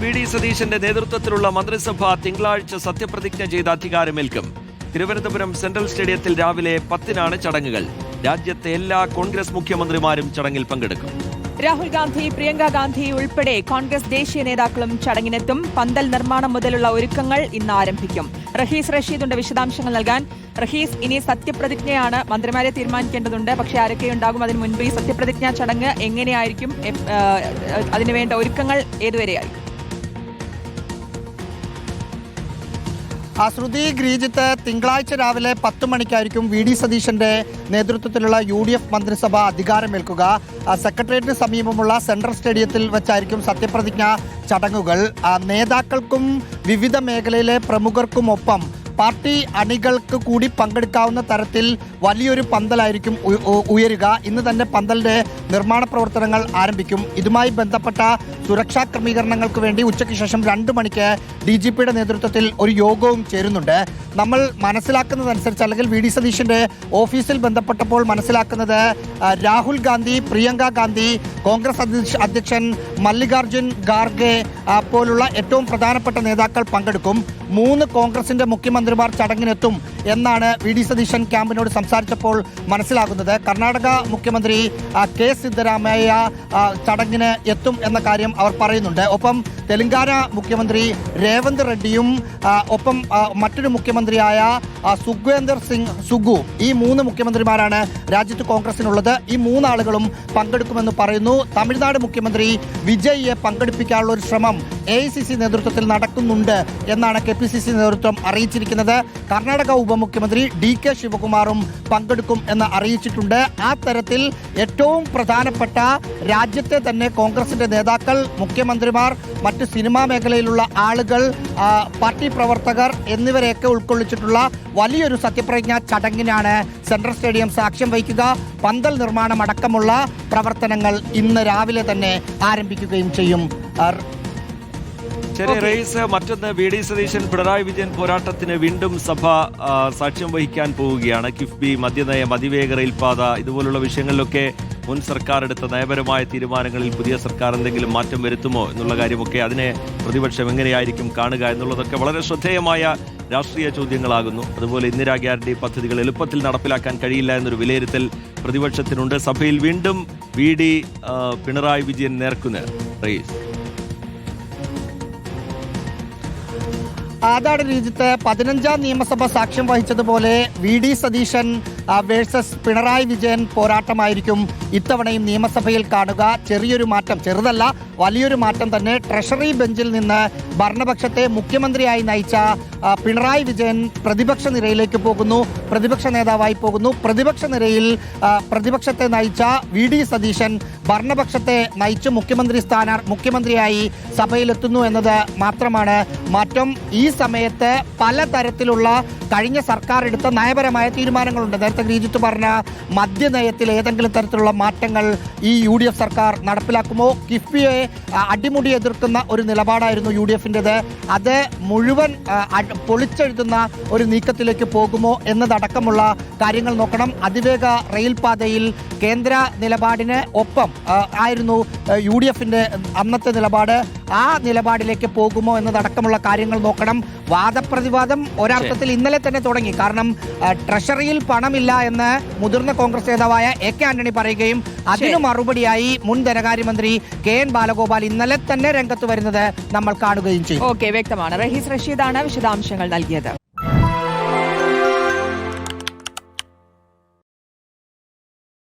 VD. സതീശന്റെ നേതൃത്വത്തിലുള്ള മന്ത്രിസഭ തിങ്കളാഴ്ച സത്യപ്രതിജ്ഞ ചെയ്ത് അധികാരമേൽക്കും. തിരുവനന്തപുരം സെൻട്രൽ സ്റ്റേഡിയത്തിൽ രാവിലെ 10-നാണ് ചടങ്ങുകൾ. രാജ്യത്തെ എല്ലാ കോൺഗ്രസ് മുഖ്യമന്ത്രിമാരും ചടങ്ങിൽ പങ്കെടുക്കും. രാഹുൽ ഗാന്ധി, പ്രിയങ്ക ഗാന്ധി ഉൾപ്പെടെ കോൺഗ്രസ് ദേശീയ നേതാക്കളും ചടങ്ങിനെത്തും. പന്തൽ നിർമ്മാണം മുതലുള്ള ഒരുക്കങ്ങൾ ഇന്ന് ആരംഭിക്കും. റഹീസ് റഷീദുണ്ട് വിശദാംശങ്ങൾ നൽകാൻ. റഹീസ്, ഇനി സത്യപ്രതിജ്ഞയാണ്, മന്ത്രിമാരെ തീരുമാനിക്കേണ്ടതുണ്ട്. പക്ഷേ ആരൊക്കെയുണ്ടാകും അതിനു മുൻപ് ഈ സത്യപ്രതിജ്ഞാ ചടങ്ങ് എങ്ങനെയായിരിക്കും, അതിനുവേണ്ട ഒരുക്കങ്ങൾ ഏതുവരെയായി? ശ്രുതി, ഗ്രീജിത്ത്, തിങ്കളാഴ്ച രാവിലെ 10 മണിക്കായിരിക്കും വി.ഡി. സതീശന്റെ നേതൃത്വത്തിലുള്ള UDF മന്ത്രിസഭ അധികാരമേൽക്കുക. സെക്രട്ടേറിയറ്റിന് സമീപമുള്ള സെൻട്രൽ സ്റ്റേഡിയത്തിൽ വെച്ചായിരിക്കും സത്യപ്രതിജ്ഞ ചടങ്ങുകൾ. നേതാക്കൾക്കും വിവിധ മേഖലയിലെ പ്രമുഖർക്കുമൊപ്പം പാർട്ടി അണികൾക്ക് കൂടി പങ്കെടുക്കാവുന്ന തരത്തിൽ വലിയൊരു പന്തലായിരിക്കും ഉയരുക. ഇന്ന് തന്നെ പന്തലിന്റെ നിർമ്മാണ പ്രവർത്തനങ്ങൾ ആരംഭിക്കും. ഇതുമായി ബന്ധപ്പെട്ട സുരക്ഷാ ക്രമീകരണങ്ങൾക്ക് വേണ്ടി ഉച്ചയ്ക്ക് ശേഷം 2 മണിക്ക് DGPയുടെ നേതൃത്വത്തിൽ ഒരു യോഗവും ചേരുന്നുണ്ട്. നമ്മൾ മനസ്സിലാക്കുന്നതനുസരിച്ച്, അല്ലെങ്കിൽ വി.ഡി. സതീശന്റെ ഓഫീസിൽ ബന്ധപ്പെട്ടപ്പോൾ മനസ്സിലാക്കുന്നത്, രാഹുൽ ഗാന്ധി, പ്രിയങ്ക ഗാന്ധി, കോൺഗ്രസ് അധ്യക്ഷൻ മല്ലികാർജുൻ ഖാർഗെ പോലുള്ള ഏറ്റവും പ്രധാനപ്പെട്ട നേതാക്കൾ പങ്കെടുക്കും. 3 കോൺഗ്രസിന്റെ മുഖ്യമന്ത്രിമാർ ചടങ്ങിനെത്തും എന്നാണ് വി.ഡി. സതീശൻ ക്യാമ്പിനോട് സംസാരിച്ചപ്പോൾ മനസ്സിലാകുന്നത്. കർണാടക മുഖ്യമന്ത്രി കെ സിദ്ധരാമയ്യ ചടങ്ങിന് എത്തും എന്ന കാര്യം അവർ പറയുന്നുണ്ട്. ഒപ്പം തെലങ്കാന മുഖ്യമന്ത്രി രേവന്ത് റെഡ്ഡിയും ഒപ്പം മറ്റൊരു മുഖ്യമന്ത്രിയായ സുഖ്വേന്ദർ സിംഗ് സുഗു, ഈ 3 മുഖ്യമന്ത്രിമാരാണ് രാജ്യത്ത് കോൺഗ്രസിനുള്ളത്. ഈ 3 ആളുകളും പങ്കെടുക്കുമെന്ന് പറയുന്നു. തമിഴ്നാട് മുഖ്യമന്ത്രി വിജയിയെ പങ്കെടുപ്പിക്കാനുള്ള ഒരു ശ്രമം AICC നേതൃത്വത്തിൽ നടക്കുന്നുണ്ട് എന്നാണ് KPCC നേതൃത്വം അറിയിച്ചിരിക്കുന്നത്. കർണാടക ഉപമുഖ്യമന്ത്രി DK ശിവകുമാറും പങ്കെടുക്കും എന്ന് അറിയിച്ചിട്ടുണ്ട്. ആ തരത്തിൽ ഏറ്റവും പ്രധാനപ്പെട്ട രാജ്യത്തെ തന്നെ കോൺഗ്രസിന്റെ നേതാക്കൾ, മുഖ്യമന്ത്രിമാർ, മറ്റ് സിനിമാ മേഖലയിലുള്ള ആളുകൾ, പാർട്ടി പ്രവർത്തകർ എന്നിവരെയൊക്കെ ഉൾക്കൊള്ളിച്ചിട്ടുള്ള വലിയൊരു സത്യപ്രതിജ്ഞാ ചടങ്ങിനാണ് സെൻട്രൽ സ്റ്റേഡിയം സാക്ഷ്യം വഹിക്കുക. പന്തൽ നിർമ്മാണം അടക്കമുള്ള പ്രവർത്തനങ്ങൾ ഇന്ന് രാവിലെ തന്നെ ആരംഭിക്കുകയും ചെയ്യും. ശരി റയീസ്, മറ്റൊന്ന്, വി.ഡി. സതീശൻ പിണറായി വിജയൻ പോരാട്ടത്തിന് വീണ്ടും സഭ സാക്ഷ്യം വഹിക്കാൻ പോവുകയാണ്. കിഫ്ബി, മദ്യനയം, അതിവേഗ റെയിൽപാത, ഇതുപോലുള്ള വിഷയങ്ങളിലൊക്കെ മുൻ സർക്കാർ എടുത്ത നയപരമായ തീരുമാനങ്ങളിൽ പുതിയ സർക്കാർ എന്തെങ്കിലും മാറ്റം വരുത്തുമോ എന്നുള്ള കാര്യമൊക്കെ, അതിനെ പ്രതിപക്ഷം എങ്ങനെയായിരിക്കും കാണുക എന്നുള്ളതൊക്കെ വളരെ ശ്രദ്ധേയമായ രാഷ്ട്രീയ ചോദ്യങ്ങളാകുന്നു. അതുപോലെ ഇന്ദിരാ ഗ്യാരണ്ടി പദ്ധതികൾ എളുപ്പത്തിൽ നടപ്പിലാക്കാൻ കഴിയില്ല എന്നൊരു വിലയിരുത്തൽ പ്രതിപക്ഷത്തിനുണ്ട്. സഭയിൽ വീണ്ടും വി.ഡി. പിണറായി വിജയൻ നേർക്കുനേർ. റയീസ്, അതാണ് രാജ്യത്ത് 15ാം നിയമസഭ സാക്ഷ്യം വഹിച്ചതുപോലെ വി.ഡി. സതീശൻ വേഴ്സസ് പിണറായി വിജയൻ പോരാട്ടമായിരിക്കും ഇത്തവണയും നിയമസഭയിൽ കാണുക. ചെറിയൊരു മാറ്റം, ചെറുതല്ല വലിയൊരു മാറ്റം തന്നെ. ട്രഷറി ബെഞ്ചിൽ നിന്ന് ഭരണപക്ഷത്തെ മുഖ്യമന്ത്രിയായി നയിച്ച പിണറായി വിജയൻ പ്രതിപക്ഷ നിരയിലേക്ക് പോകുന്നു, പ്രതിപക്ഷ നേതാവായി പോകുന്നു. പ്രതിപക്ഷ നിരയിൽ പ്രതിപക്ഷത്തെ നയിച്ച വി.ഡി. സതീശൻ ഭരണപക്ഷത്തെ നയിച്ച് മുഖ്യമന്ത്രിയായി സഭയിലെത്തുന്നു എന്നത് മാത്രമാണ് മാറ്റം. ഈ സമയത്ത് പലതരത്തിലുള്ള കഴിഞ്ഞ സർക്കാർ എടുത്ത നയപരമായ തീരുമാനങ്ങളുണ്ട്. നേരത്തെ ഗ്രീജിത്ത് പറഞ്ഞ മദ്യനയത്തിൽ ഏതെങ്കിലും തരത്തിലുള്ള മാറ്റങ്ങൾ ഈ UDF സർക്കാർ നടപ്പിലാക്കുമോ? കിഫ്ബിയെ അടിമുടി എതിർക്കുന്ന ഒരു നിലപാടായിരുന്നു UDFൻ്റെത്. അത് മുഴുവൻ പൊളിച്ചെഴുതുന്ന ഒരു നീക്കത്തിലേക്ക് പോകുമോ എന്നതടക്കമുള്ള കാര്യങ്ങൾ നോക്കണം. അതിവേഗ റെയിൽപാതയിൽ കേന്ദ്ര നിലപാടിന് ഒപ്പം ആയിരുന്നു UDFൻ്റെ അന്നത്തെ നിലപാട്. ആ നിലപാടിലേക്ക് പോകുമോ എന്നതടക്കമുള്ള കാര്യങ്ങൾ നോക്കണം. വാദപ്രതിവാദം ഒരർത്ഥത്തിൽ ഇന്നലെ തന്നെ തുടങ്ങി. കാരണം ട്രഷറിയിൽ പണമില്ല എന്ന് മുതിർന്ന കോൺഗ്രസ് നേതാവായ AK ആന്റണി പറയുകയും അതിനു മറുപടിയായി മുൻ ധനകാര്യമന്ത്രി KN ബാലഗോപാൽ ഇന്നലെ തന്നെ രംഗത്ത് വരുന്നത് നമ്മൾ കാണുകയും ചെയ്യും. ഓക്കെ, വ്യക്തമാണ്. റഹീസ് റഷീദാണ് വിശദാംശങ്ങൾ നൽകിയത്.